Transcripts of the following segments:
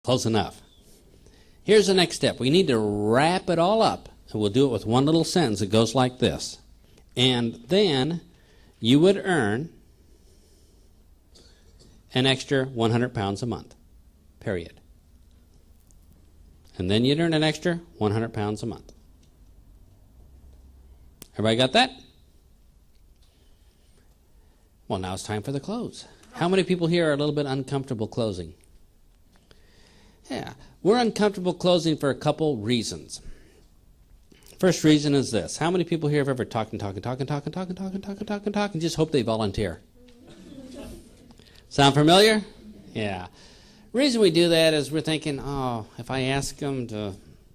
Close enough. Here's the next step. We need to wrap it all up, and we'll do it with one little sentence that goes like this. And then you would earn an extra 100 pounds a month, period. And then you'd earn an extra 100 pounds a month. Everybody got that? Well, now it's time for the close. How many people here are a little bit uncomfortable closing? Yeah, we're uncomfortable closing for a couple reasons. First reason is this. How many people here have ever talked and just hope they volunteer? Sound familiar? Yeah. The reason we do that is we're thinking, oh, if I ask them to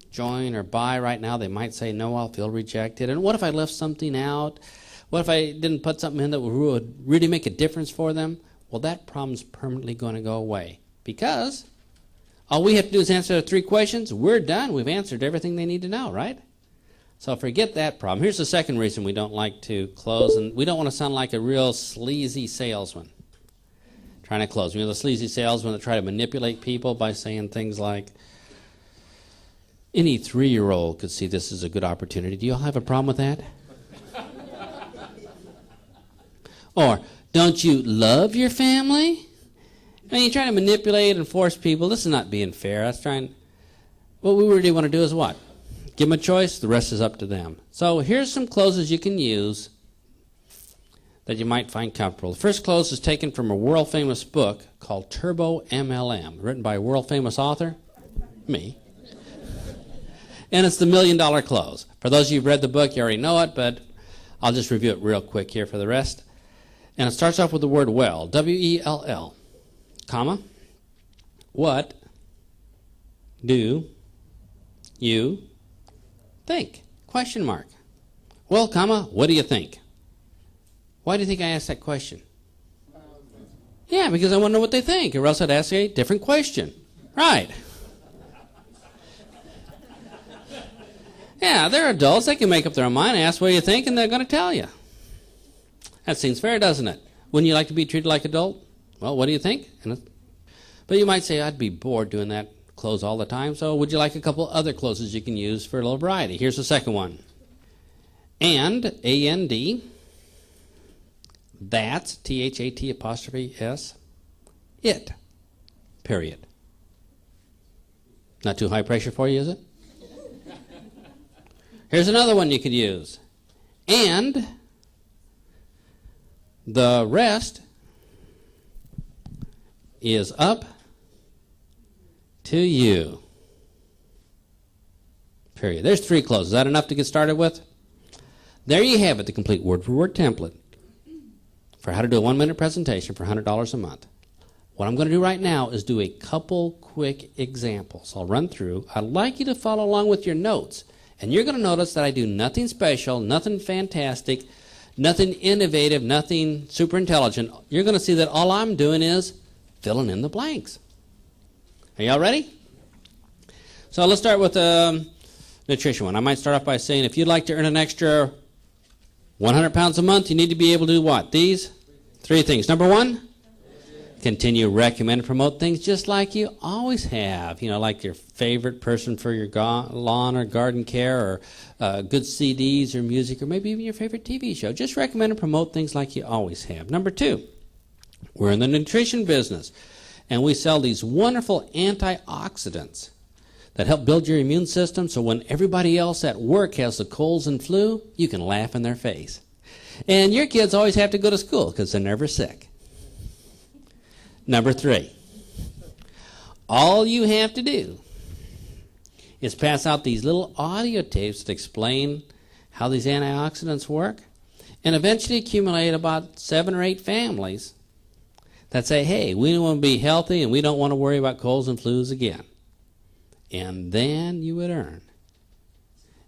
join or buy right now, they might say no, I'll feel rejected. And what if I left something out? What if I didn't put something in that would really make a difference for them? Well, that problem's permanently going to go away because all we have to do is answer the 3 questions. We're done. We've answered everything they need to know, right? So forget that problem. Here's the second reason we don't like to close, and we don't want to sound like a real sleazy salesman trying to close. You know, the sleazy salesmen that try to manipulate people by saying things like, any 3-year-old could see this as a good opportunity. Do you all have a problem with that? Or, don't you love your family? I mean, you try to manipulate and force people. This is not being fair. That's trying. What we really want to do is what? Give them a choice. The rest is up to them. So here's some closes you can use that you might find comfortable. The first close is taken from a world-famous book called Turbo MLM, written by a world-famous author, me. And it's the $1 million close. For those of you who've read the book, you already know it, but I'll just review it real quick here for the rest. And it starts off with the word well, W-E-L-L, comma, what do you think? Question mark. Well, comma, what do you think? Why do you think I asked that question? Yeah, because I want to know what they think, or else I'd ask a different question. Right. Yeah, they're adults. They can make up their own mind, ask what do you think, and they're going to tell you. That seems fair, doesn't it? Wouldn't you like to be treated like an adult? Well, what do you think? But you might say, I'd be bored doing that close all the time, so would you like a couple other closes you can use for a little variety? Here's the second one. And, A-N-D, that's, T-H-A-T apostrophe S, it, period. Not too high pressure for you, is it? Here's another one you could use. And the rest is up to you. Period. There's 3 closes. Is that enough to get started with? There you have it, the complete word-for-word template for how to do a 1-minute presentation for $100 a month. What I'm going to do right now is do a couple quick examples. I'll run through. I'd like you to follow along with your notes. And you're going to notice that I do nothing special, nothing fantastic, nothing innovative, nothing super intelligent. You're going to see that all I'm doing is filling in the blanks. Are y'all ready? So let's start with the nutrition one. I might start off by saying if you'd like to earn an extra 100 pounds a month, you need to be able to do what? These 3 things. Number 1, continue recommend and promote things just like you always have. You know, like your favorite person for your lawn or garden care, or good CDs or music, or maybe even your favorite TV show. Just recommend and promote things like you always have. Number 2, we're in the nutrition business, and we sell these wonderful antioxidants that help build your immune system so when everybody else at work has the colds and flu, you can laugh in their face. And your kids always have to go to school because they're never sick. Number 3, all you have to do is pass out these little audio tapes that explain how these antioxidants work and eventually accumulate about 7 or 8 families that say, hey, we want to be healthy and we don't want to worry about colds and flus again. And then you would earn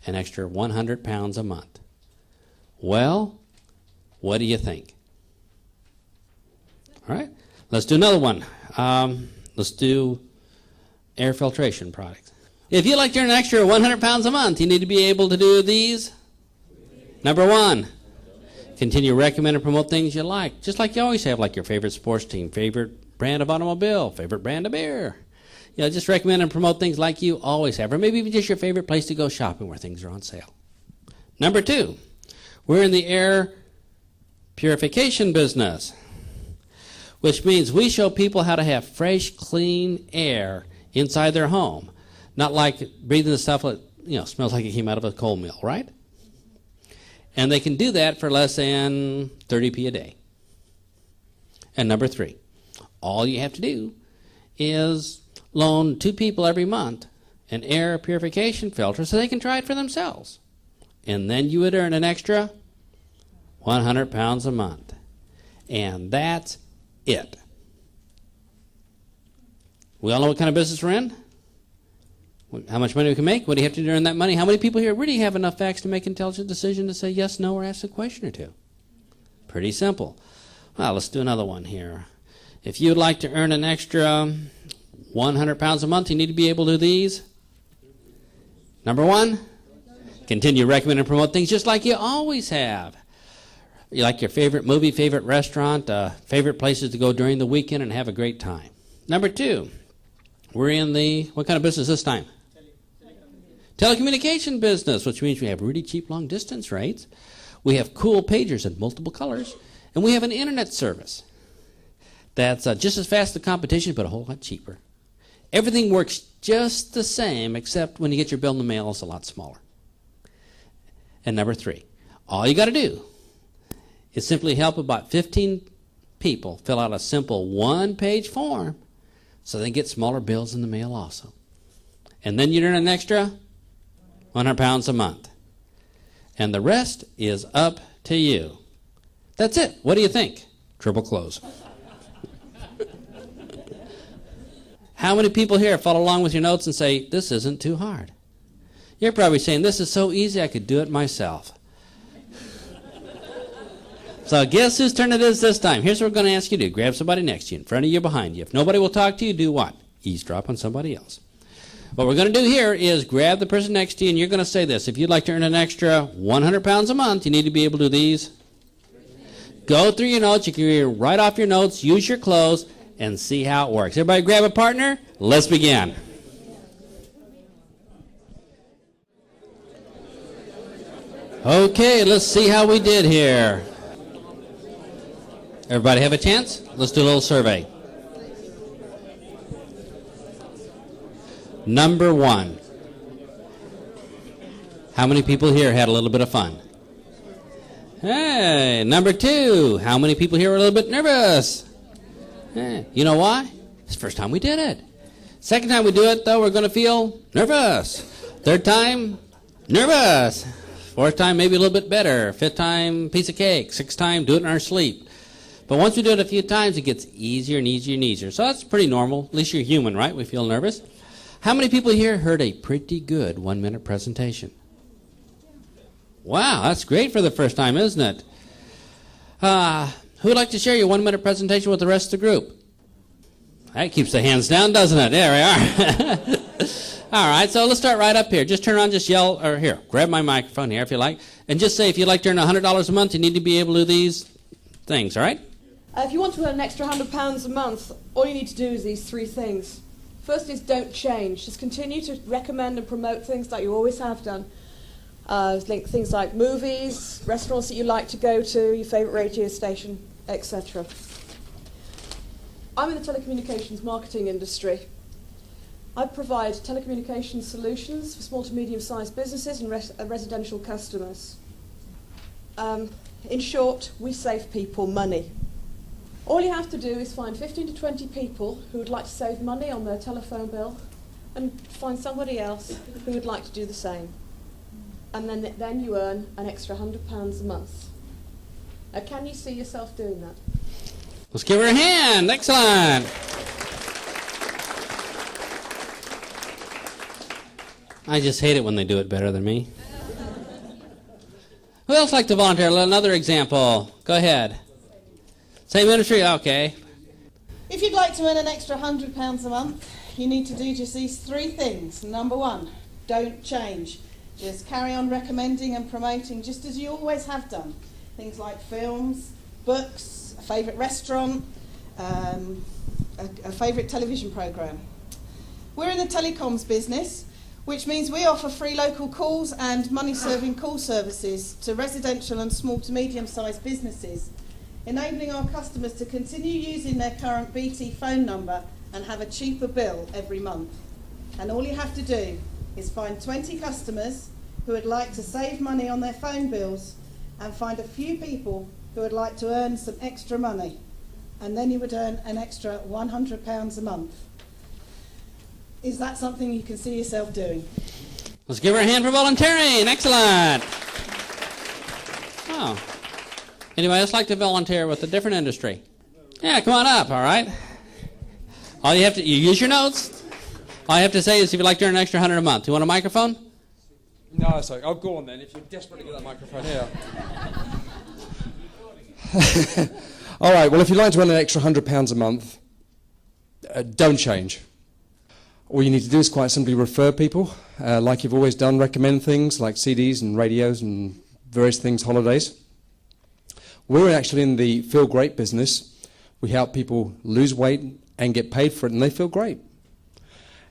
an extra 100 pounds a month. Well, what do you think? All right. Let's do another one. Let's do air filtration products. If you'd like to earn an extra 100 pounds a month, you need to be able to do these. Number 1, continue to recommend and promote things you like, just like you always have, like your favorite sports team, favorite brand of automobile, favorite brand of beer. Just recommend and promote things like you always have, or maybe even just your favorite place to go shopping where things are on sale. Number 2, we're in the air purification business, which means we show people how to have fresh, clean air inside their home, not like breathing the stuff that smells like it came out of a coal mill, right? And they can do that for less than 30p a day. And number 3, all you have to do is loan 2 people every month an air purification filter so they can try it for themselves. And then you would earn an extra 100 pounds a month. And that's it. We all know what kind of business we're in? How much money we can make? What do you have to do to earn that money? How many people here really have enough facts to make an intelligent decision to say yes, no, or ask a question or two? Pretty simple. Well, let's do another one here. If you'd like to earn an extra 100 pounds a month, you need to be able to do these. Number 1, continue to recommend and promote things just like you always have. You like your favorite movie, favorite restaurant, favorite places to go during the weekend and have a great time. Number 2, we're in the, what kind of business this time? Telecommunication business, which means we have really cheap long distance rates. We have cool pagers in multiple colors. And we have an internet service that's just as fast as the competition, but a whole lot cheaper. Everything works just the same, except when you get your bill in the mail, it's a lot smaller. And number 3, all you got to do is simply help about 15 people fill out a simple 1-page form so they get smaller bills in the mail also. And then you earn an extra 100 pounds a month. And the rest is up to you. That's it. What do you think? Triple close. How many people here follow along with your notes and say, this isn't too hard? You're probably saying, this is so easy I could do it myself. So guess whose turn it is this time? Here's what we're going to ask you to do. Grab somebody next to you, in front of you, behind you. If nobody will talk to you, do what? Eavesdrop on somebody else. What we're going to do here is grab the person next to you, and you're going to say this. If you'd like to earn an extra 100 pounds a month, you need to be able to do these. Go through your notes. You can write off your notes, use your clothes, and see how it works. Everybody grab a partner. Let's begin. Okay, let's see how we did here. Everybody have a chance? Let's do a little survey. Number 1. How many people here had a little bit of fun? Hey, number 2. How many people here were a little bit nervous? Hey, you know why? It's the first time we did it. Second time we do it, though, we're going to feel nervous. Third time, nervous. Fourth time, maybe a little bit better. Fifth time, piece of cake. Sixth time, do it in our sleep. But once we do it a few times, it gets easier and easier and easier. So that's pretty normal. At least you're human, right? We feel nervous. How many people here heard a pretty good 1-minute presentation? Wow, that's great for the first time, isn't it? Who would like to share your 1-minute presentation with the rest of the group? That keeps the hands down, doesn't it? There we are. All right, so let's start right up here. Just turn around, just yell, or here, grab my microphone here if you like, and just say if you'd like to earn $100 a month, you need to be able to do these things, all right? If you want to earn an extra £100 a month, all you need to do is these 3 things. First is don't change. Just continue to recommend and promote things like you always have done. Things like movies, restaurants that you like to go to, your favourite radio station, etc. I'm in the telecommunications marketing industry. I provide telecommunications solutions for small to medium-sized businesses and residential customers. In short, we save people money. All you have to do is find 15 to 20 people who would like to save money on their telephone bill and find somebody else who would like to do the same. And then you earn an extra £100 a month. Now, can you see yourself doing that? Let's give her a hand. Excellent. I just hate it when they do it better than me. Who else like to volunteer? Another example. Go ahead. Same industry? Okay. If you'd like to earn an extra £100 a month, you need to do just these 3 things. Number 1, don't change. Just carry on recommending and promoting just as you always have done. Things like films, books, a favourite restaurant, a favourite television programme. We're in the telecoms business, which means we offer free local calls and money-serving call services to residential and small to medium-sized businesses, enabling our customers to continue using their current BT phone number and have a cheaper bill every month. And all you have to do is find 20 customers who would like to save money on their phone bills and find a few people who would like to earn some extra money. And then you would earn an extra £100 a month. Is that something you can see yourself doing? Let's give her a hand for volunteering. Excellent. Oh. Anybody else like to volunteer with a different industry? Yeah, come on up, all right? All you have to, you use your notes. All you have to say is if you'd like to earn an extra 100 a month. You want a microphone? No, sorry. I'll go on then, if you're desperate to get that microphone here. All right, well, if you'd like to earn an extra £100 a month, don't change. All you need to do is quite simply refer people, like you've always done, recommend things like CDs and radios and various things, holidays. We're actually in the feel great business. We help people lose weight and get paid for it, and they feel great.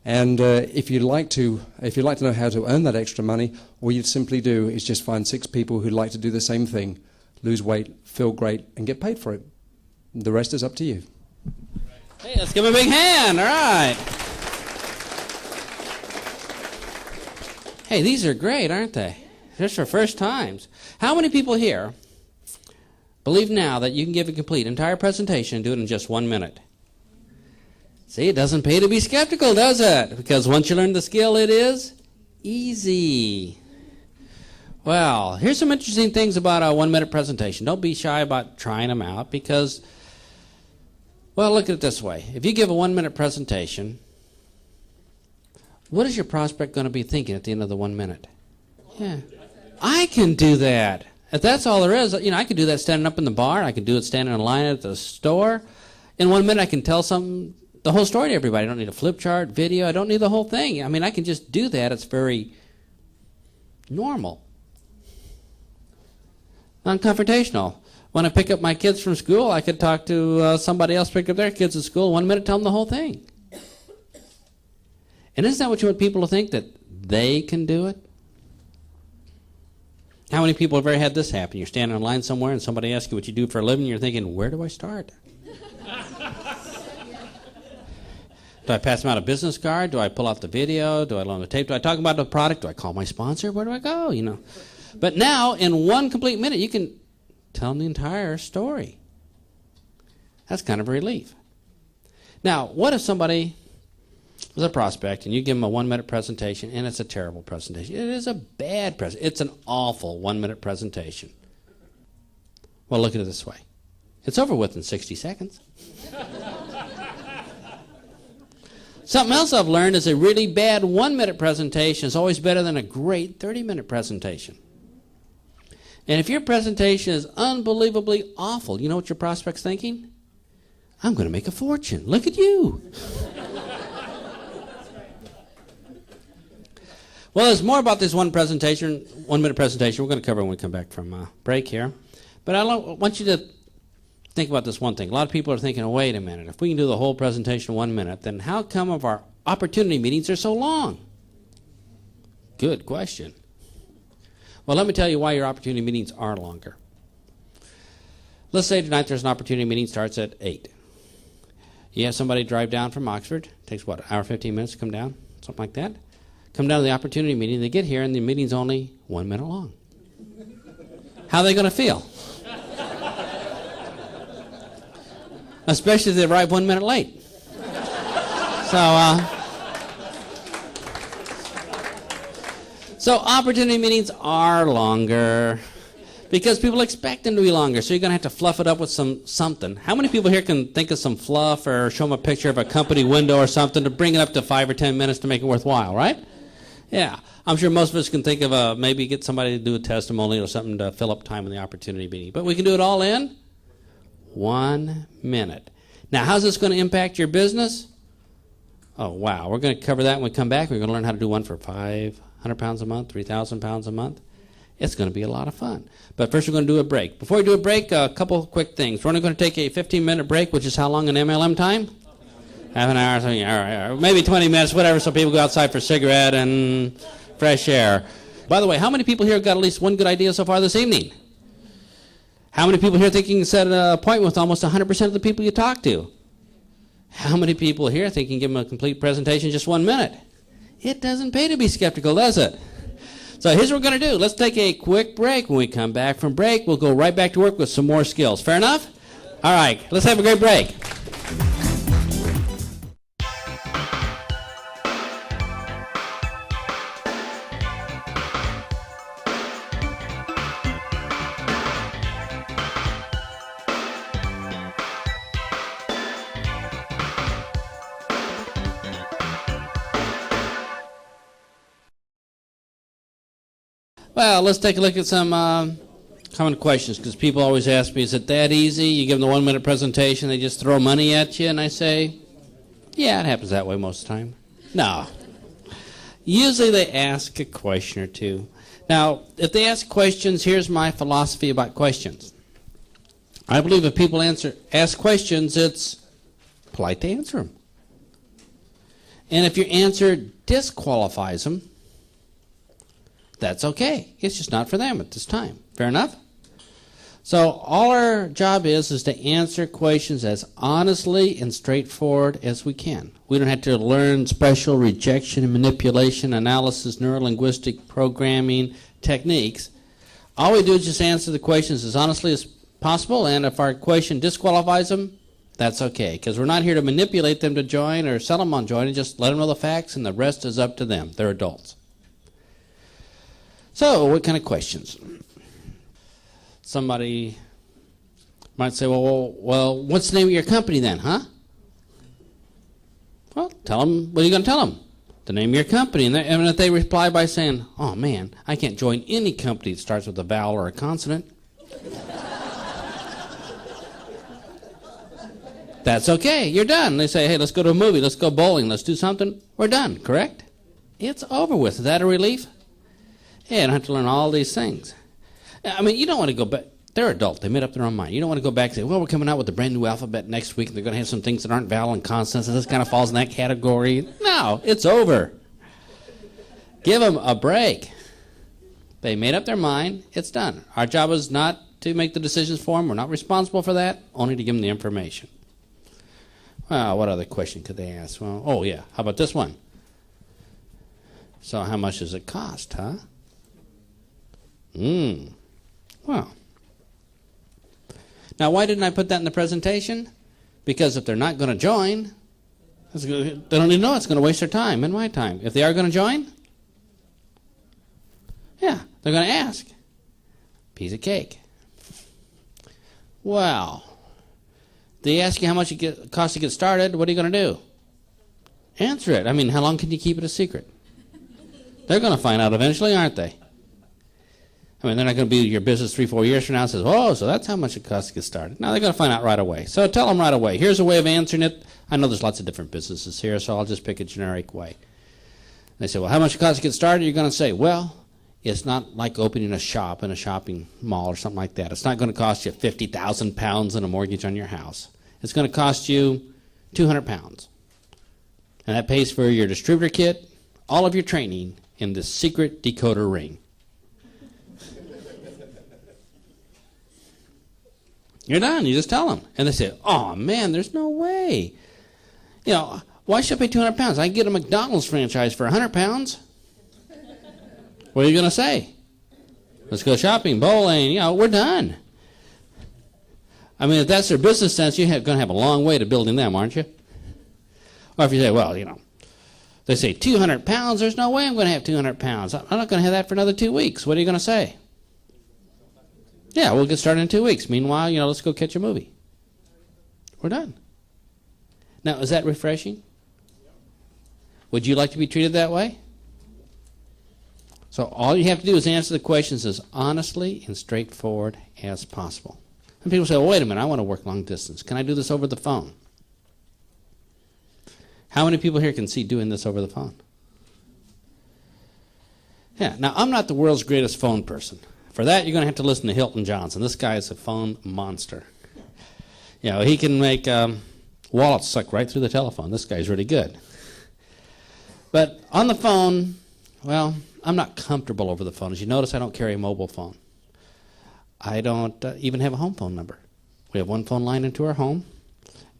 And if you'd like to know how to earn that extra money, all you'd simply do is just find 6 people who'd like to do the same thing, lose weight, feel great, and get paid for it. The rest is up to you. Hey, let's give him a big hand. All right. Hey, these are great, aren't they? Just for first times. How many people here believe now that you can give a complete entire presentation and do it in just 1 minute? See, it doesn't pay to be skeptical, does it? Because once you learn the skill, it is easy. Well, here's some interesting things about a 1 minute presentation. Don't be shy about trying them out because, well, look at it this way. If you give a 1 minute presentation, what is your prospect going to be thinking at the end of the 1 minute? Yeah, I can do that. If that's all there is, I can do that standing up in the bar. I can do it standing in line at the store. In 1 minute, I can tell the whole story to everybody. I don't need a flip chart, video. I don't need the whole thing. I mean, I can just do that. It's very normal. Non-confrontational. When I pick up my kids from school, I could talk to somebody else pick up their kids at school. 1 minute, tell them the whole thing. And isn't that what you want people to think, that they can do it? How many people have ever had this happen? You're standing in line somewhere and somebody asks you what you do for a living, and you're thinking, where do I start? Do I pass them out a business card? Do I pull out the video? Do I loan the tape? Do I talk about the product? Do I call my sponsor? Where do I go? But now, in 1 complete minute, you can tell them the entire story. That's kind of a relief. Now, what if somebody was a prospect and you give them a 1 minute presentation and it's a terrible presentation? It is a bad presentation. It's an awful 1 minute presentation. Well, look at it this way. It's over with in 60 seconds. Something else I've learned is a really bad 1 minute presentation is always better than a great 30-minute presentation. And if your presentation is unbelievably awful, you know what your prospect's thinking? I'm going to make a fortune. Look at you. Well, there's more about this 1 minute presentation. We're going to cover when we come back from break here. But I want you to think about this one thing. A lot of people are thinking, oh, wait a minute. If we can do the whole presentation in 1 minute, then how come our opportunity meetings are so long? Good question. Well, let me tell you why your opportunity meetings are longer. Let's say tonight there's an opportunity meeting starts at 8. You have somebody drive down from Oxford. It takes, what, an hour, 15 minutes to come down? Something like that. Come down to the opportunity meeting. They get here, and the meeting's only 1 minute long. How are they going to feel? Especially if they arrive 1 minute late. So opportunity meetings are longer because people expect them to be longer. So you're going to have to fluff it up with something. How many people here can think of some fluff or show them a picture of a company window or something to bring it up to 5 or 10 minutes to make it worthwhile, right? Yeah. I'm sure most of us can think of maybe get somebody to do a testimonial or something to fill up time in the opportunity meeting. But we can do it all in 1 minute. Now, how's this going to impact your business? Oh, wow. We're going to cover that when we come back. We're going to learn how to do one for £500 a month, £3,000 a month. It's going to be a lot of fun. But first we're going to do a break. Before we do a break, a couple quick things. We're only going to take a 15-minute break, which is how long in MLM time? Half an hour, something, all right, maybe 20 minutes, whatever, so people go outside for a cigarette and fresh air. By the way, how many people here have got at least one good idea so far this evening? How many people here think you can set an appointment with almost 100% of the people you talk to? How many people here think you can give them a complete presentation in just 1 minute? It doesn't pay to be skeptical, does it? So here's what we're going to do. Let's take a quick break. When we come back from break, we'll go right back to work with some more skills. Fair enough? All right, let's have a great break. Well, let's take a look at some common questions, because people always ask me, is it that easy? You give them the 1 minute presentation, they just throw money at you, and I say, yeah, it happens that way most of the time. No. Usually they ask a question or two. Now, if they ask questions, here's my philosophy about questions. I believe if people ask questions, it's polite to answer them. And if your answer disqualifies them, that's okay. It's just not for them at this time. Fair enough? So all our job is to answer questions as honestly and straightforward as we can. We don't have to learn special rejection and manipulation, analysis, neurolinguistic programming techniques. All we do is just answer the questions as honestly as possible, and if our question disqualifies them, that's okay, because we're not here to manipulate them to join or sell them on joining. Just let them know the facts, and the rest is up to them. They're adults. So, what kind of questions? Somebody might say, well, what's the name of your company then, huh? Well, tell them, what are you going to tell them? The name of your company. And if they reply by saying, oh man, I can't join any company that starts with a vowel or a consonant, that's okay, you're done. They say, hey, let's go to a movie, let's go bowling, let's do something. We're done, correct? It's over with. Is that a relief? Yeah, I don't have to learn all these things. I mean, you don't want to go back. They're adult. They made up their own mind. You don't want to go back and say, well, we're coming out with a brand new alphabet next week, and they're going to have some things that aren't vowel and consonants, and this kind of falls in that category. No, it's over. Give them a break. They made up their mind. It's done. Our job is not to make the decisions for them. We're not responsible for that, only to give them the information. Well, what other question could they ask? Well, oh, yeah. How about this one? So how much does it cost, huh? Well. Now, why didn't I put that in the presentation? Because if they're not going to join, they don't even know it's going to waste their time and my time. If they are going to join, yeah, they're going to ask. Piece of cake. Well, they ask you how much it costs to get started. What are you going to do? Answer it. I mean, how long can you keep it a secret? They're going to find out eventually, aren't they? I mean, they're not going to be your business 3-4 years from now and says, oh, so that's how much it costs to get started. No, they're going to find out right away. So tell them right away. Here's a way of answering it. I know there's lots of different businesses here, so I'll just pick a generic way. They say, well, how much it costs to get started? You're going to say, well, it's not like opening a shop in a shopping mall or something like that. It's not going to cost you 50,000 pounds and a mortgage on your house. It's going to cost you 200 pounds. And that pays for your distributor kit, all of your training in this secret decoder ring. You're done. You just tell them. And they say, oh, man, there's no way. You know, why should I pay 200 pounds? I can get a McDonald's franchise for 100 pounds. What are you going to say? Let's go shopping, bowling. You know, we're done. I mean, if that's their business sense, you're going to have a long way to building them, aren't you? Or if you say, well, you know, they say 200 pounds, there's no way I'm going to have 200 pounds. I'm not going to have that for another 2 weeks. What are you going to say? Yeah, we'll get started in 2 weeks. Meanwhile, you know, let's go catch a movie. We're done. Now, is that refreshing? Would you like to be treated that way? So all you have to do is answer the questions as honestly and straightforward as possible. And people say, well, wait a minute, I want to work long distance. Can I do this over the phone? How many people here can see doing this over the phone? Yeah, now I'm not the world's greatest phone person. For that, you're going to have to listen to Hilton Johnson. This guy is a phone monster. You know, he can make Wallet sucked right through the telephone. This guy's really good. But on the phone, well, I'm not comfortable over the phone. As you notice, I don't carry a mobile phone. I don't even have a home phone number. We have one phone line into our home,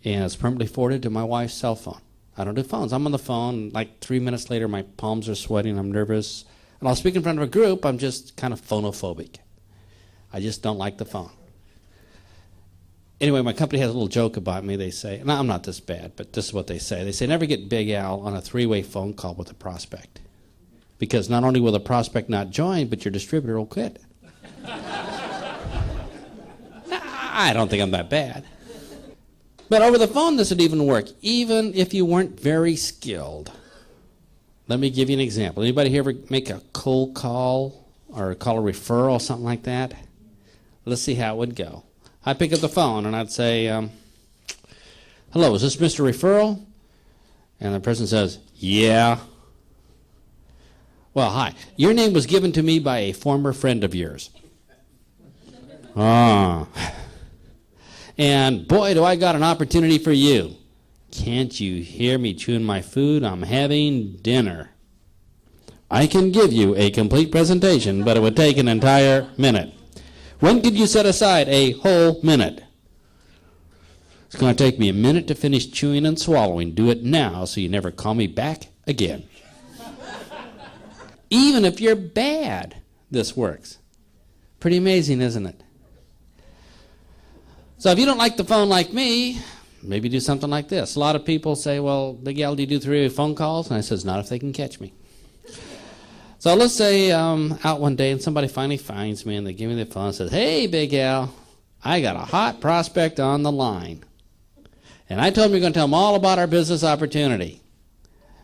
and it's permanently forwarded to my wife's cell phone. I don't do phones. I'm on the phone, like 3 minutes later, my palms are sweating, I'm nervous. And I'll speak in front of a group, I'm just kind of phonophobic. I just don't like the phone. Anyway, my company has a little joke about me. They say, and I'm not this bad, but this is what they say. They say, never get Big Al on a three-way phone call with a prospect. Because not only will the prospect not join, but your distributor will quit. I don't think I'm that bad. But over the phone, this would even work, even if you weren't very skilled. Let me give you an example. Anybody here ever make a cold call or call a referral, something like that? Let's see how it would go. I'd pick up the phone and I'd say, hello, is this Mr. Referral? And the person says, yeah. Well, hi. Your name was given to me by a former friend of yours. Ah. And boy, do I got an opportunity for you. Can't you hear me chewing my food? I'm having dinner. I can give you a complete presentation, but it would take an entire minute. When could you set aside a whole minute? It's going to take me a minute to finish chewing and swallowing. Do it now so you never call me back again. Even if you're bad, this works. Pretty amazing, isn't it? So if you don't like the phone like me, maybe do something like this. A lot of people say, well, Big Al, do you do 3-way phone calls? And I says, not if they can catch me. So let's say I'm out one day and somebody finally finds me and they give me the phone and says, hey, Big Al, I got a hot prospect on the line. And I told him you're going to tell him all about our business opportunity.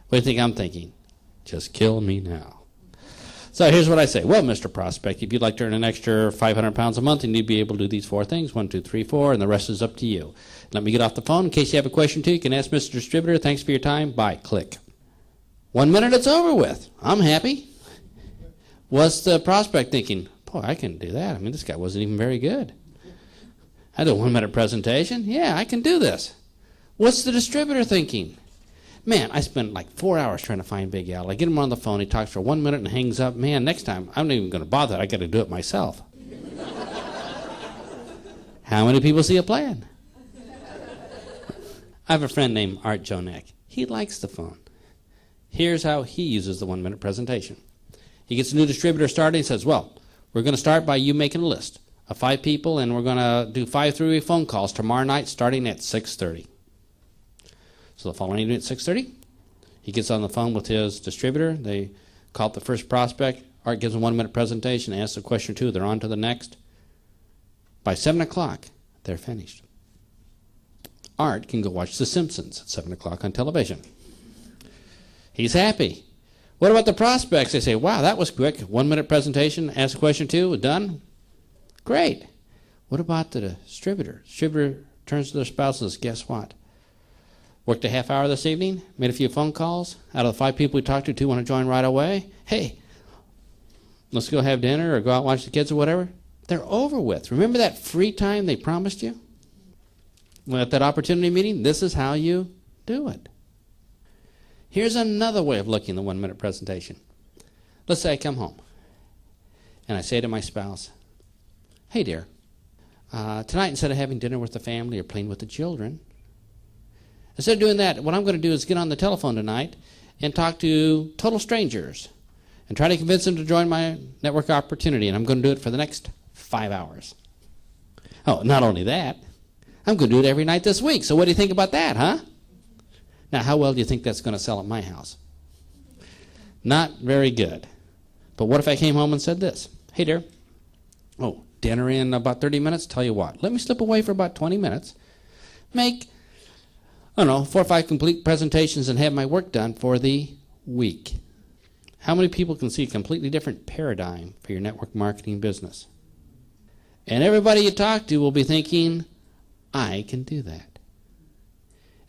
What do you think I'm thinking? Just kill me now. So here's what I say. Well, Mr. Prospect, if you'd like to earn an extra 500 pounds a month, you need to be able to do these 4 things, 1, 2, 3, 4, and the rest is up to you. Let me get off the phone. In case you have a question, too, you can ask Mr. Distributor. Thanks for your time. Bye. Click. 1 minute, it's over with. I'm happy. What's the prospect thinking? Boy, I can do that. I mean, this guy wasn't even very good. I do a 1 minute presentation. Yeah, I can do this. What's the distributor thinking? Man, I spent like 4 hours trying to find Big Al. I get him on the phone. He talks for 1 minute and hangs up. Man, next time, I'm not even going to bother. I got to do it myself. How many people see a plan? I have a friend named Art Jonek. He likes the phone. Here's how he uses the 1 minute presentation. He gets a new distributor started. He says, well, we're going to start by you making a list of 5 people, and we're going to do 5 3-way phone calls tomorrow night starting at 6:30. So the following evening at 6:30, he gets on the phone with his distributor. They call up the first prospect. Art gives a 1 minute presentation, asks a question or two. They're on to the next. By 7 o'clock, they're finished. Art can go watch The Simpsons at 7 o'clock on television. He's happy. What about the prospects? They say, wow, that was quick. 1 minute presentation, ask a question or two, done. Great. What about the distributor? Distributor turns to their spouse and says, guess what? Worked a half hour this evening, made a few phone calls. Out of the 5 people we talked to, 2 want to join right away. Hey, let's go have dinner or go out and watch the kids or whatever. They're over with. Remember that free time they promised you? Well, at that opportunity meeting, this is how you do it. Here's another way of looking at the 1 minute presentation. Let's say I come home and I say to my spouse, hey dear, tonight instead of having dinner with the family or playing with the children, instead of doing that, what I'm going to do is get on the telephone tonight and talk to total strangers and try to convince them to join my network opportunity, and I'm going to do it for the next 5 hours. Oh, not only that, I'm going to do it every night this week. So what do you think about that, huh? Now, how well do you think that's going to sell at my house? Not very good. But what if I came home and said this? Hey, dear, oh, dinner in about 30 minutes? Tell you what, let me slip away for about 20 minutes, make, I don't know, 4 or 5 complete presentations and have my work done for the week. How many people can see a completely different paradigm for your network marketing business? And everybody you talk to will be thinking, I can do that.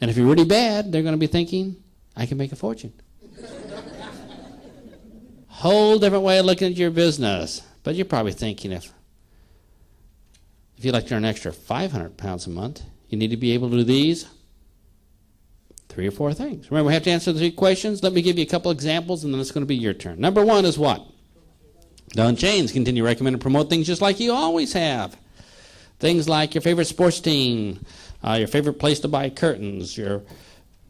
And if you're really bad, they're going to be thinking, I can make a fortune. Whole different way of looking at your business. But you're probably thinking, if you'd like to earn an extra 500 pounds a month, you need to be able to do these 3 or 4 things. Remember, we have to answer the 3 questions. Let me give you a couple examples, and then it's going to be your turn. Number 1 is what? Don't change. Continue to recommend and promote things just like you always have. Things like your favorite sports team, your favorite place to buy curtains, your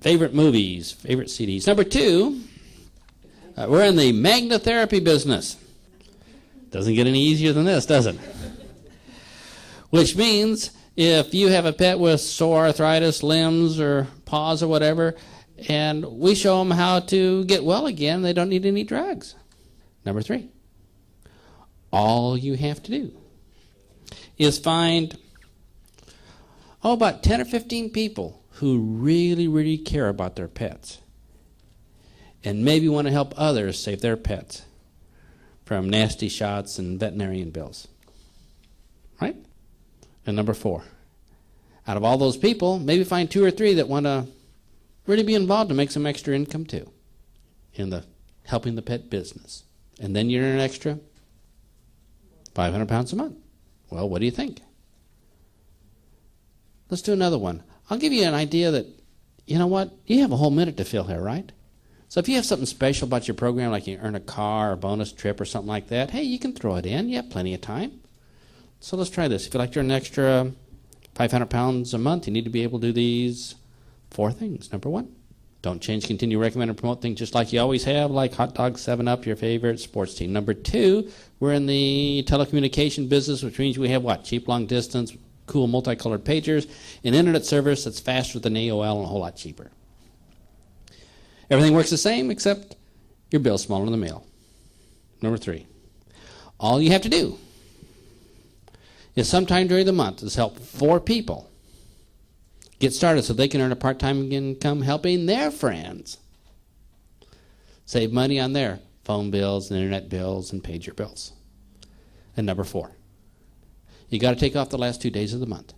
favorite movies, favorite CDs. Number 2, we're in the magnetherapy business. Doesn't get any easier than this, does it? Which means if you have a pet with sore arthritis, limbs, or paws or whatever, and we show them how to get well again, they don't need any drugs. Number 3, all you have to do is find, about 10 or 15 people who really, really care about their pets and maybe want to help others save their pets from nasty shots and veterinarian bills. Right? And number 4, out of all those people, maybe find 2 or 3 that want to really be involved to make some extra income too in the helping the pet business. And then you earn an extra 500 pounds a month. Well, what do you think? Let's do another one. I'll give you an idea that, you know what, you have a whole minute to fill here, right? So if you have something special about your program, like you earn a car or a bonus trip or something like that, hey, you can throw it in. You have plenty of time. So let's try this. If you'd like to earn an extra 500 pounds a month, you need to be able to do these 4 things. Number 1, don't change, continue, recommend, and promote things just like you always have, like hot dogs, 7-Up, your favorite sports team. Number 2, we're in the telecommunication business, which means we have what? Cheap, long distance, cool, multicolored pagers, an internet service that's faster than AOL and a whole lot cheaper. Everything works the same except your bill's smaller in the mail. Number 3, all you have to do is sometime during the month is help 4 people get started so they can earn a part-time income helping their friends save money on their phone bills and internet bills and pager bills. And number 4, you got to take off the last 2 days of the month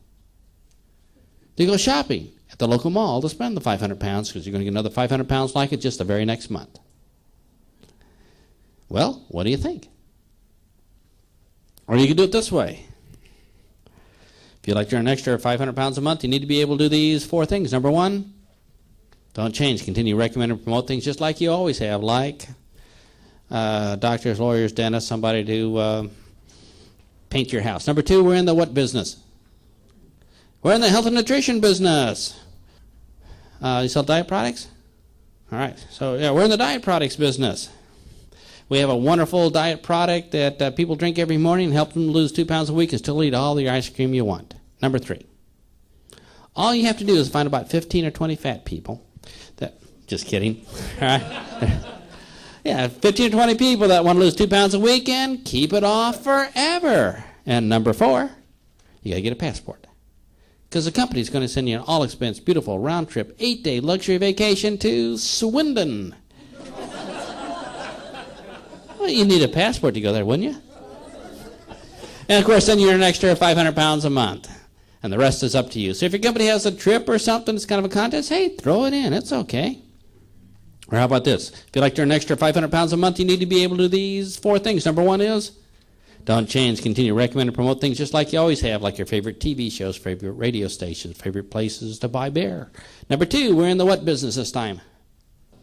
to go shopping at the local mall to spend the 500 pounds because you're going to get another 500 pounds like it just the very next month. Well, what do you think? Or you can do it this way. If you'd like to earn an extra 500 pounds a month, you need to be able to do these 4 things. Number 1, don't change. Continue, recommend, and promote things just like you always have, like doctors, lawyers, dentists, somebody to paint your house. Number 2, we're in the what business? We're in the health and nutrition business. You sell diet products? All right. So, yeah, we're in the diet products business. We have a wonderful diet product that people drink every morning and help them lose 2 pounds a week and still eat all the ice cream you want. Number 3, all you have to do is find about 15 or 20 fat people. Just kidding. All right. Yeah, 15 or 20 people that want to lose 2 pounds a week and keep it off forever. And number 4, you got to get a passport. Because the company's going to send you an all-expense, beautiful, round-trip, 8-day luxury vacation to Swindon. Well, you need a passport to go there, wouldn't you? And, of course, then you're an extra 500 pounds a month. And the rest is up to you. So if your company has a trip or something, it's kind of a contest, hey, throw it in. It's okay. Or how about this? If you'd like to earn an extra 500 pounds a month, you need to be able to do these 4 things. Number 1 is don't change. Continue, recommend, and promote things just like you always have, like your favorite TV shows, favorite radio stations, favorite places to buy beer. Number 2, we're in the what business this time?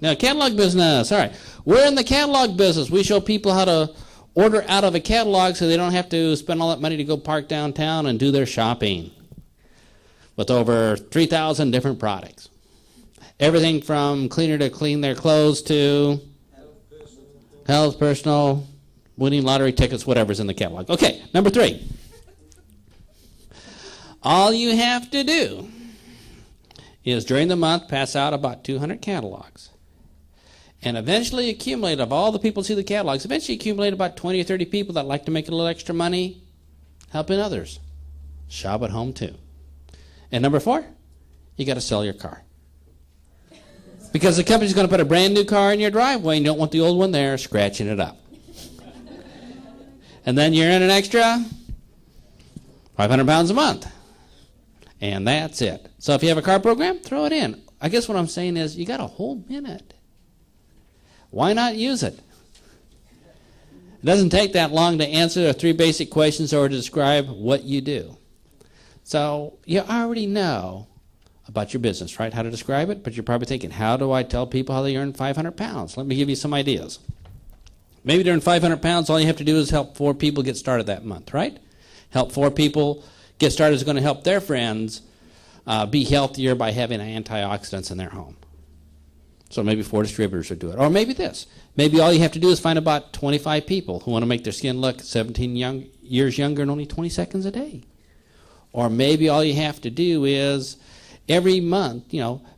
Now, catalog business. All right. We're in the catalog business. We show people how to order out of a catalog so they don't have to spend all that money to go park downtown and do their shopping with over 3,000 different products. Everything from cleaner to clean their clothes to health, personal, winning lottery tickets, whatever's in the catalog. Okay, number 3. All you have to do is during the month pass out about 200 catalogs. And eventually accumulate, of all the people who see the catalogs, eventually accumulate about 20 or 30 people that like to make a little extra money helping others. Shop at home too. And number 4, you got to sell your car. Because the company's going to put a brand new car in your driveway and you don't want the old one there scratching it up. And then you're in an extra 500 pounds a month. And that's it. So if you have a car program, throw it in. I guess what I'm saying is you got a whole minute. Why not use it? It doesn't take that long to answer the 3 basic questions or to describe what you do. So you already know about your business, right? How to describe it, but you're probably thinking, how do I tell people how they earn 500 pounds? Let me give you some ideas. Maybe to earn 500 pounds, all you have to do is help 4 people get started that month, right? Help 4 people get started is going to help their friends be healthier by having antioxidants in their home. So maybe 4 distributors would do it. Or maybe this. Maybe all you have to do is find about 25 people who want to make their skin look 17 years younger in only 20 seconds a day. Or maybe all you have to do is every month,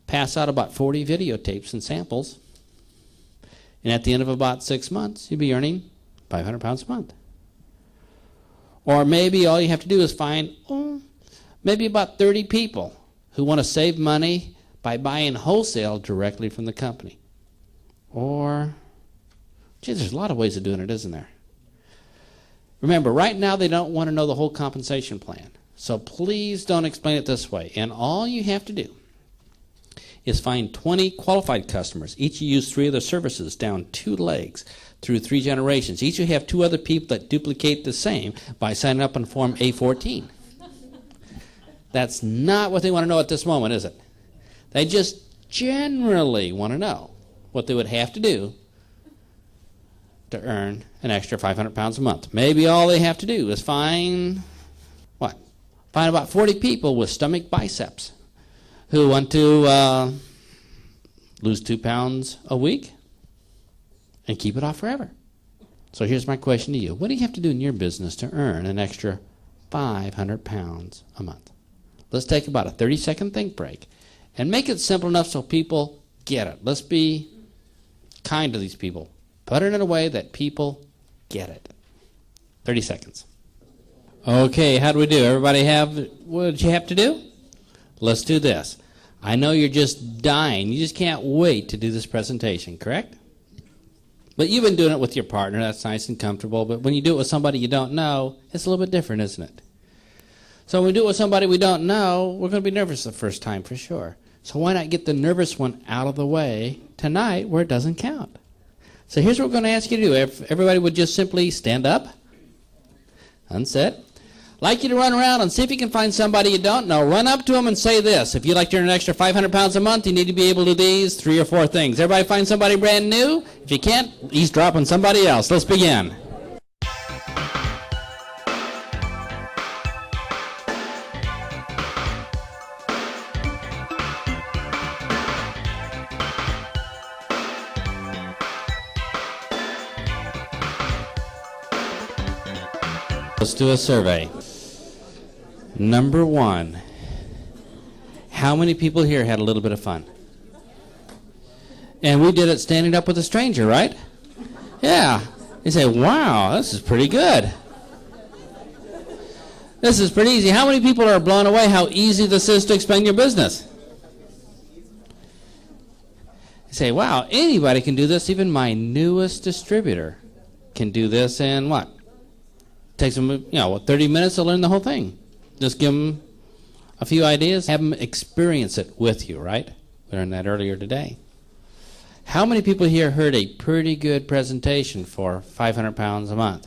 pass out about 40 videotapes and samples. And at the end of about 6 months, you'll be earning 500 pounds a month. Or maybe all you have to do is find maybe about 30 people who want to save money by buying wholesale directly from the company. Or, there's a lot of ways of doing it, isn't there? Remember, right now they don't want to know the whole compensation plan. So please don't explain it this way. And all you have to do is find 20 qualified customers. Each use 3 of their services down 2 legs through 3 generations. Each you have 2 other people that duplicate the same by signing up on Form A14. That's not what they want to know at this moment, is it? They just generally want to know what they would have to do to earn an extra 500 pounds a month. Maybe all they have to do is find about 40 people with stomach biceps who want to lose 2 pounds a week and keep it off forever. So here's my question to you. What do you have to do in your business to earn an extra 500 pounds a month? Let's take about a 30-second think break and make it simple enough so people get it. Let's be kind to these people. Put it in a way that people get it. 30 seconds. Okay, how do we do? Everybody have what you have to do? Let's do this. I know you're just dying. You just can't wait to do this presentation, correct? But you've been doing it with your partner. That's nice and comfortable. But when you do it with somebody you don't know, it's a little bit different, isn't it? So when we do it with somebody we don't know, we're going to be nervous the first time for sure. So why not get the nervous one out of the way tonight where it doesn't count? So here's what we're going to ask you to do. If everybody would just simply stand up, unsit. I'd like you to run around and see if you can find somebody you don't know. Run up to them and say this. If you'd like to earn an extra 500 pounds a month, you need to be able to do these 3 or 4 things. Everybody find somebody brand new? If you can't, eavesdrop on somebody else. Let's begin. Let's do a survey. Number 1, how many people here had a little bit of fun? And we did it standing up with a stranger, right? Yeah. You say, wow, this is pretty good. This is pretty easy. How many people are blown away how easy this is to explain your business? You say, wow, anybody can do this. Even my newest distributor can do this in what? Takes them, 30 minutes to learn the whole thing. Just give them a few ideas, have them experience it with you, right? We learned that earlier today. How many people here heard a pretty good presentation for 500 pounds a month?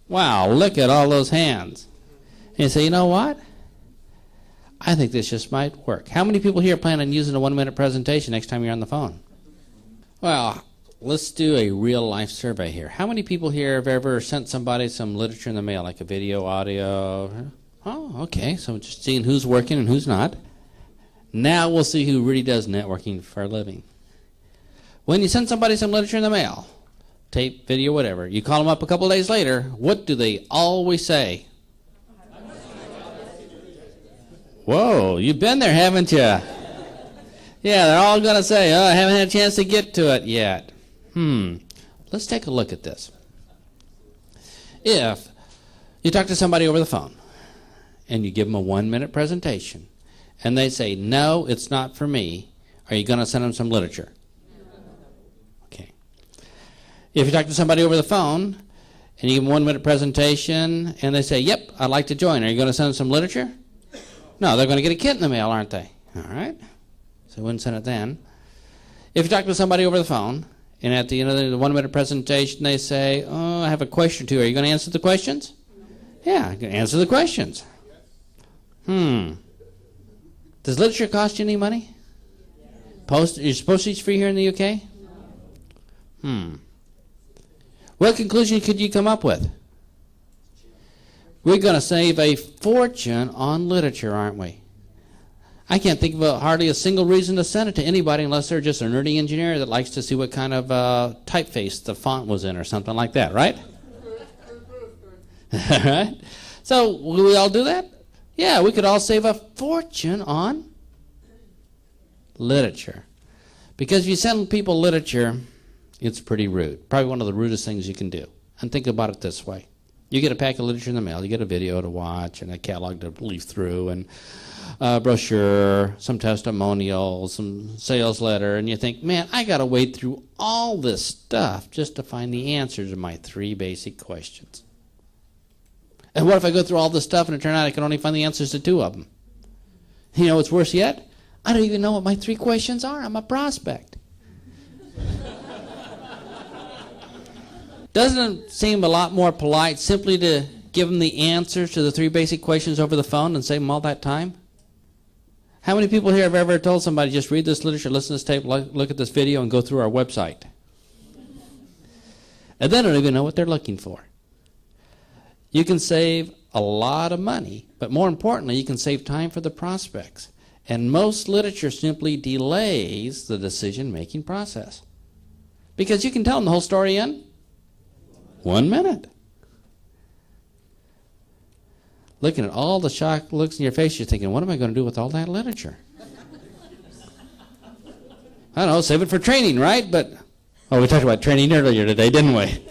Wow, look at all those hands. And you say, you know what? I think this just might work. How many people here plan on using a 1-minute presentation next time you're on the phone? Well, let's do a real-life survey here. How many people here have ever sent somebody some literature in the mail, like a video, audio? Oh, okay. So just seeing who's working and who's not. Now we'll see who really does networking for a living. When you send somebody some literature in the mail, tape, video, whatever, you call them up a couple of days later, what do they always say? Whoa, you've been there, haven't you? Yeah, they're all going to say, oh, I haven't had a chance to get to it yet. Let's take a look at this. If you talk to somebody over the phone and you give them a 1-minute presentation and they say, no, it's not for me, are you going to send them some literature? Okay. If you talk to somebody over the phone and you give them a 1-minute presentation and they say, yep, I'd like to join, are you going to send them some literature? No, they're going to get a kit in the mail, aren't they? All right. So I wouldn't send it then. If you talk to somebody over the phone and at the end of the 1-minute presentation they say, oh, I have a question or two, are you going to answer the questions? Yeah, answer the questions. Does literature cost you any money? Is postage free here in the UK? What conclusion could you come up with? We're going to save a fortune on literature, aren't we? I can't think of hardly a single reason to send it to anybody unless they're just a nerdy engineer that likes to see what kind of typeface the font was in or something like that, right? Right? So, will we all do that? Yeah, we could all save a fortune on literature. Because if you send people literature, it's pretty rude. Probably one of the rudest things you can do. And think about it this way. You get a pack of literature in the mail, you get a video to watch, and a catalog to leaf through, and a brochure, some testimonials, some sales letter, and you think, man, I got to wade through all this stuff just to find the answers to my 3 basic questions. And what if I go through all this stuff and it turns out I can only find the answers to 2 of them? You know what's worse yet? I don't even know what my 3 questions are. I'm a prospect. Doesn't it seem a lot more polite simply to give them the answers to the 3 basic questions over the phone and save them all that time? How many people here have ever told somebody, just read this literature, listen to this tape, look at this video, and go through our website? And they don't even know what they're looking for. You can save a lot of money, but more importantly, you can save time for the prospects. And most literature simply delays the decision-making process. Because you can tell them the whole story in 1 minute. Looking at all the shocked looks in your face, you're thinking, what am I going to do with all that literature? I don't know, save it for training, right? But, we talked about training earlier today, didn't we?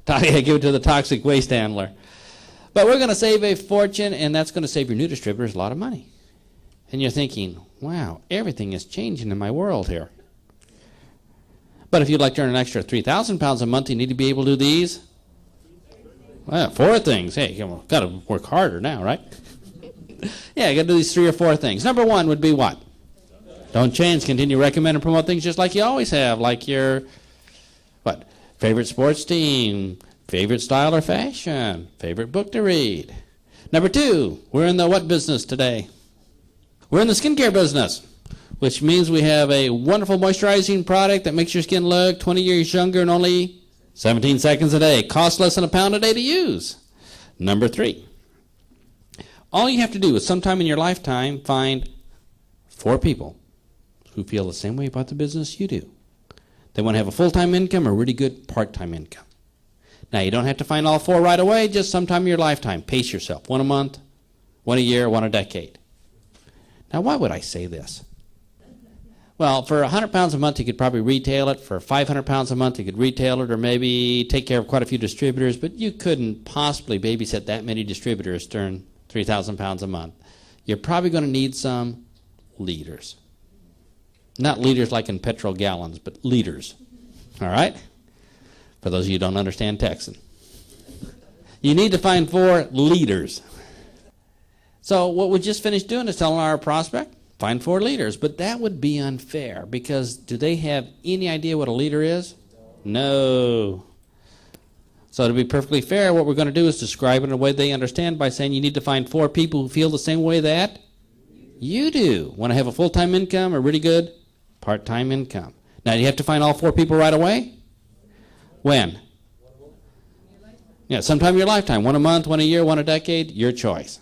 Give it to the toxic waste handler. But we're going to save a fortune, and that's going to save your new distributors a lot of money. And you're thinking, wow, everything is changing in my world here. But if you'd like to earn an extra £3,000 a month, you need to be able to do these. Well, 4 things. Hey, you've got to work harder now, right? Yeah, you got to do these 3 or 4 things. Number 1 would be what? Don't change. Continue to recommend and promote things just like you always have, like your, what? Favorite sports team, favorite style or fashion, favorite book to read. Number 2, we're in the what business today? We're in the skincare business, which means we have a wonderful moisturizing product that makes your skin look 20 years younger in only 17 seconds a day. Costs less than £1 a day to use. Number 3, all you have to do is sometime in your lifetime find 4 people who feel the same way about the business you do. They want to have a full-time income or really good part-time income. Now, you don't have to find all 4 right away, just sometime in your lifetime. Pace yourself. 1 a month, 1 a year, 1 a decade. Now, why would I say this? Well, for £100 a month, you could probably retail it. For £500 a month, you could retail it or maybe take care of quite a few distributors, but you couldn't possibly babysit that many distributors to earn £3,000 a month. You're probably going to need some leaders. Not liters like in petrol gallons, but liters. All right? For those of you who don't understand Texan. You need to find 4 leaders. So what we just finished doing is telling our prospect, find 4 leaders. But that would be unfair because do they have any idea what a leader is? No. So to be perfectly fair, what we're going to do is describe it in a way they understand by saying you need to find 4 people who feel the same way that you do. Want to have a full-time income or really good part-time income. Now, do you have to find all 4 people right away? When? Yeah, sometime in your lifetime. 1 a month, 1 a year, 1 a decade, your choice.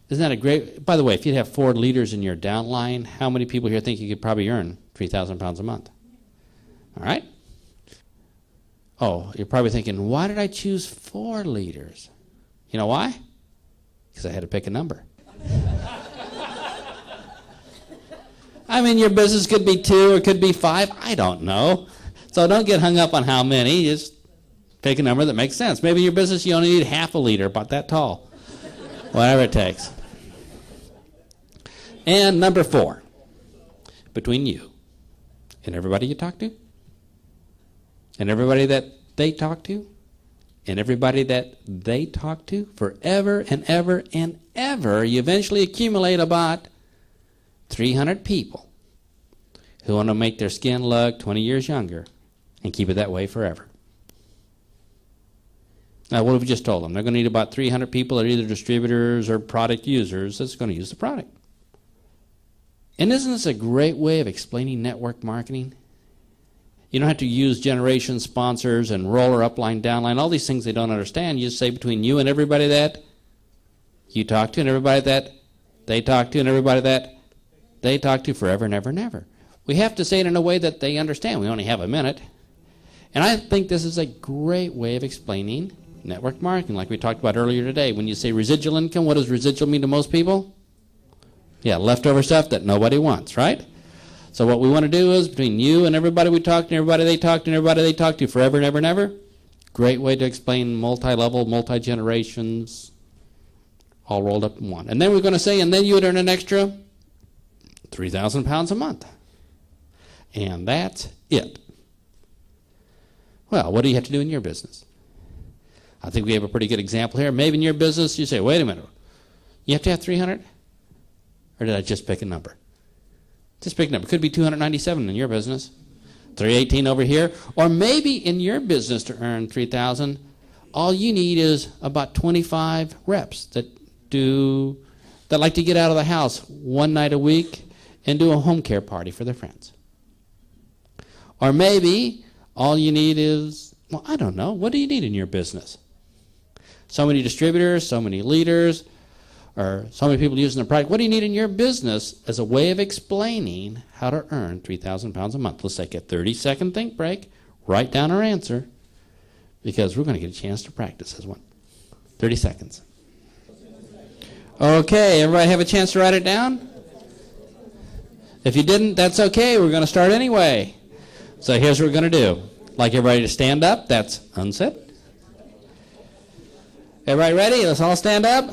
Isn't that a great... By the way, if you have 4 leaders in your downline, how many people here think you could probably earn £3,000 a month? All right? Oh, you're probably thinking, why did I choose 4 leaders? You know why? Because I had to pick a number. I mean, your business could be 2 or it could be 5. I don't know. So don't get hung up on how many. Just pick a number that makes sense. Maybe in your business you only need half a leader, about that tall. Whatever it takes. And number 4, between you and everybody you talk to, and everybody that they talk to, and everybody that they talk to, forever and ever and ever, you eventually accumulate about 300 people who want to make their skin look 20 years younger and keep it that way forever. Now, what have we just told them? They're going to need about 300 people that are either distributors or product users that's going to use the product. And isn't this a great way of explaining network marketing? You don't have to use generation sponsors and roller upline, downline, all these things they don't understand. You just say between you and everybody that you talk to and everybody that they talk to and everybody that they talk to forever and ever and ever. We have to say it in a way that they understand. We only have a minute. And I think this is a great way of explaining network marketing, like we talked about earlier today. When you say residual income, what does residual mean to most people? Yeah, leftover stuff that nobody wants, right? So what we want to do is between you and everybody we talk to, and everybody they talk to, and everybody they talk to forever and ever and ever, great way to explain multi-level, multi-generations, all rolled up in one. And then we're going to say, and then you would earn an extra 3,000 pounds a month. And that's it. Well, what do you have to do in your business? I think we have a pretty good example here. Maybe in your business you say, wait a minute, you have to have 300? Or did I just pick a number? Just pick a number. Could be 297 in your business, 318 over here. Or maybe in your business to earn 3,000, all you need is about 25 reps that like to get out of the house one night a week and do a home care party for their friends. Or maybe all you need is, well, I don't know, what do you need in your business? So many distributors, so many leaders, or so many people using the product. What do you need in your business as a way of explaining how to earn 3,000 pounds a month? Let's take a 30-second think break, write down our answer, because we're going to get a chance to practice this one. 30 seconds. Okay, everybody have a chance to write it down? If you didn't, that's okay. We're going to start anyway. So here's what we're going to do. Like everybody to stand up. That's unsit. Everybody ready? Let's all stand up.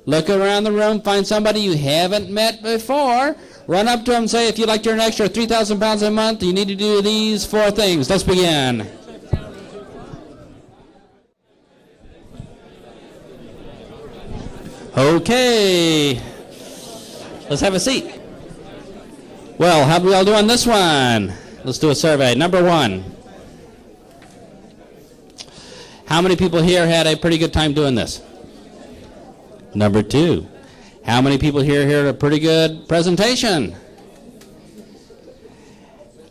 Look around the room. Find somebody you haven't met before. Run up to them and say, if you'd like to earn an extra 3,000 pounds a month, you need to do these 4 things. Let's begin. Okay. Let's have a seat. Well, how did we all do on this one? Let's do a survey. Number 1. How many people here had a pretty good time doing this? Number 2. How many people here had a pretty good presentation?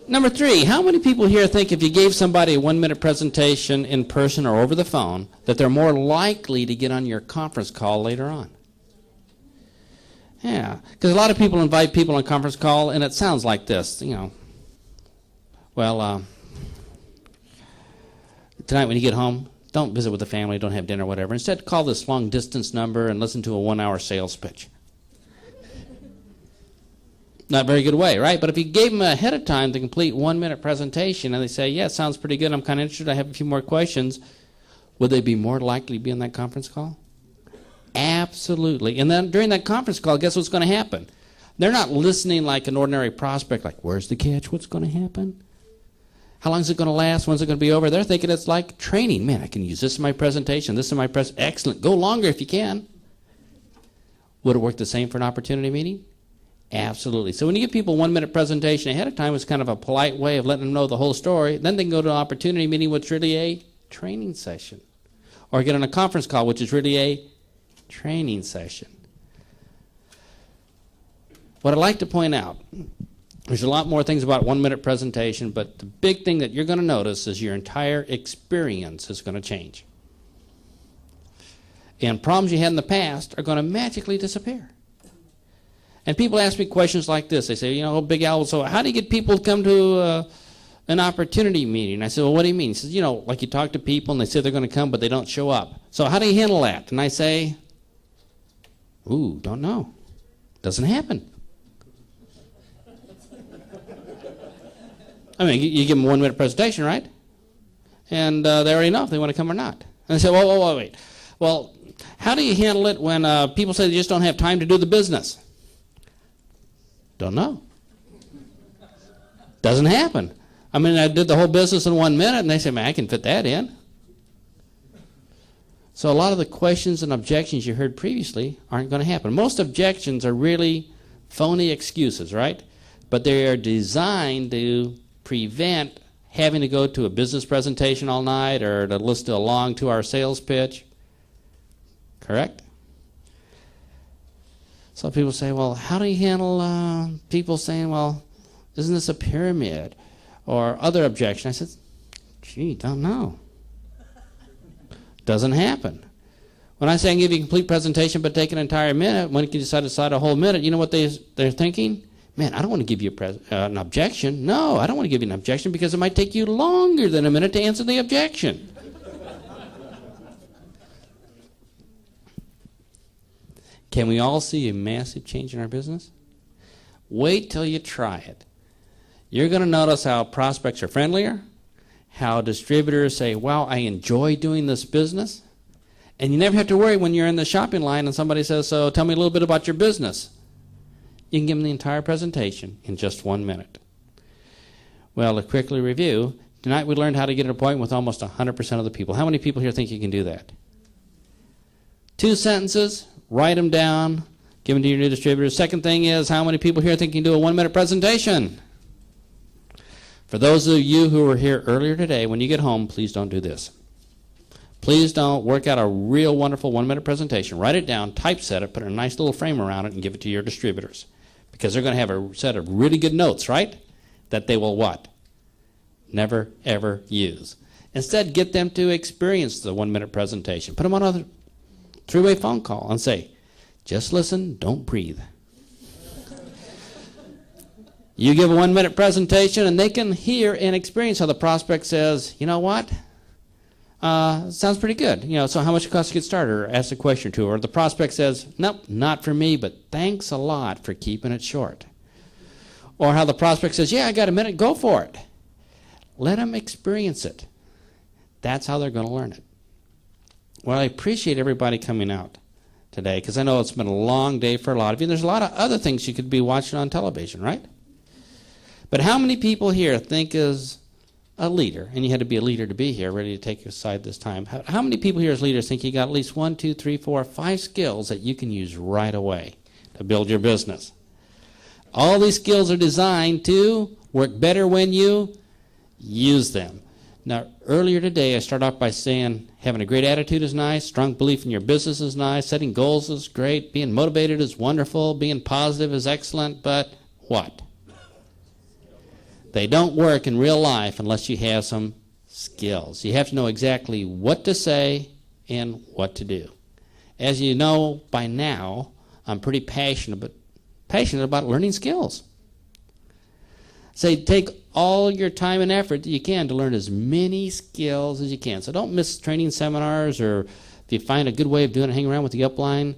Number 3. How many people here think if you gave somebody a 1-minute presentation in person or over the phone, that they're more likely to get on your conference call later on? Yeah, because a lot of people invite people on a conference call, and it sounds like this, Well, tonight when you get home, don't visit with the family, don't have dinner, whatever. Instead, call this long-distance number and listen to a 1-hour sales pitch. Not a very good way, right? But if you gave them ahead of time the complete 1-minute presentation, and they say, yeah, it sounds pretty good, I'm kind of interested, I have a few more questions, would they be more likely to be on that conference call? Absolutely. And then during that conference call, guess what's going to happen? They're not listening like an ordinary prospect, like, where's the catch? What's going to happen? How long is it going to last? When's it going to be over? They're thinking it's like training. Man, I can use this in my presentation. This in my excellent. Go longer if you can. Would it work the same for an opportunity meeting? Absolutely. So when you give people a 1-minute presentation ahead of time, it's kind of a polite way of letting them know the whole story. Then they can go to an opportunity meeting, which is really a training session. Or get on a conference call, which is really a training session. What I'd like to point out, there's a lot more things about 1-minute presentation, but the big thing that you're going to notice is your entire experience is going to change. And problems you had in the past are going to magically disappear. And people ask me questions like this. They say, Big Al, so how do you get people to come to an opportunity meeting? I said, well, what do you mean? He says, like you talk to people and they say they're going to come, but they don't show up. So how do you handle that? And I say, ooh, don't know. Doesn't happen. I mean, you give them a 1-minute presentation, right? And they already know if they want to come or not. And they say, wait. Well, how do you handle it when people say they just don't have time to do the business? Don't know. Doesn't happen. I mean, I did the whole business in 1 minute, and they say, man, I can fit that in. So a lot of the questions and objections you heard previously aren't going to happen. Most objections are really phony excuses, right? But they are designed to prevent having to go to a business presentation all night or to listen to a long 2-hour sales pitch. Correct? So people say, well, how do you handle people saying, well, isn't this a pyramid? Or other objection. I said, gee, don't know. Doesn't happen. When I say I can give you a complete presentation but take an entire minute, when you can decide a whole minute, you know what they're thinking? Man, I don't want to give you an objection. No, I don't want to give you an objection because it might take you longer than a minute to answer the objection. Can we all see a massive change in our business? Wait till you try it. You're going to notice how prospects are friendlier, how distributors say, wow, I enjoy doing this business. And you never have to worry when you're in the shopping line and somebody says, so tell me a little bit about your business. You can give them the entire presentation in just 1 minute. Well, to quickly review, tonight we learned how to get an appointment with almost 100% of the people. How many people here think you can do that? 2 sentences, write them down, give them to your new distributors. Second thing is, how many people here think you can do a 1-minute presentation? For those of you who were here earlier today, when you get home, please don't do this. Please don't work out a real wonderful 1-minute presentation. Write it down, typeset it, put a nice little frame around it, and give it to your distributors. Because they're going to have a set of really good notes, right? That they will what? Never, ever use. Instead, get them to experience the 1-minute presentation. Put them on a 3-way phone call and say, just listen, don't breathe. You give a 1-minute presentation, and they can hear and experience how the prospect says, you know what? Sounds pretty good. You know, so how much it costs to get started? Or ask a question or two. Or the prospect says, nope, not for me, but thanks a lot for keeping it short. Or how the prospect says, yeah, I got a minute, go for it. Let them experience it. That's how they're going to learn it. Well, I appreciate everybody coming out today because I know it's been a long day for a lot of you. And there's a lot of other things you could be watching on television, right? But how many people here think as a leader, and you had to be a leader to be here, ready to take your side this time, how many people here as leaders think you got at least 1, 2, 3, 4, 5 skills that you can use right away to build your business? All these skills are designed to work better when you use them. Now, earlier today, I started off by saying having a great attitude is nice, strong belief in your business is nice, setting goals is great, being motivated is wonderful, being positive is excellent, but what? They don't work in real life unless you have some skills. You have to know exactly what to say and what to do. As you know by now, I'm pretty passionate about learning skills. Say, take all your time and effort that you can to learn as many skills as you can. So don't miss training seminars, or if you find a good way of doing it, hang around with the upline,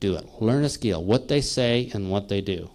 do it. Learn a skill, what they say and what they do.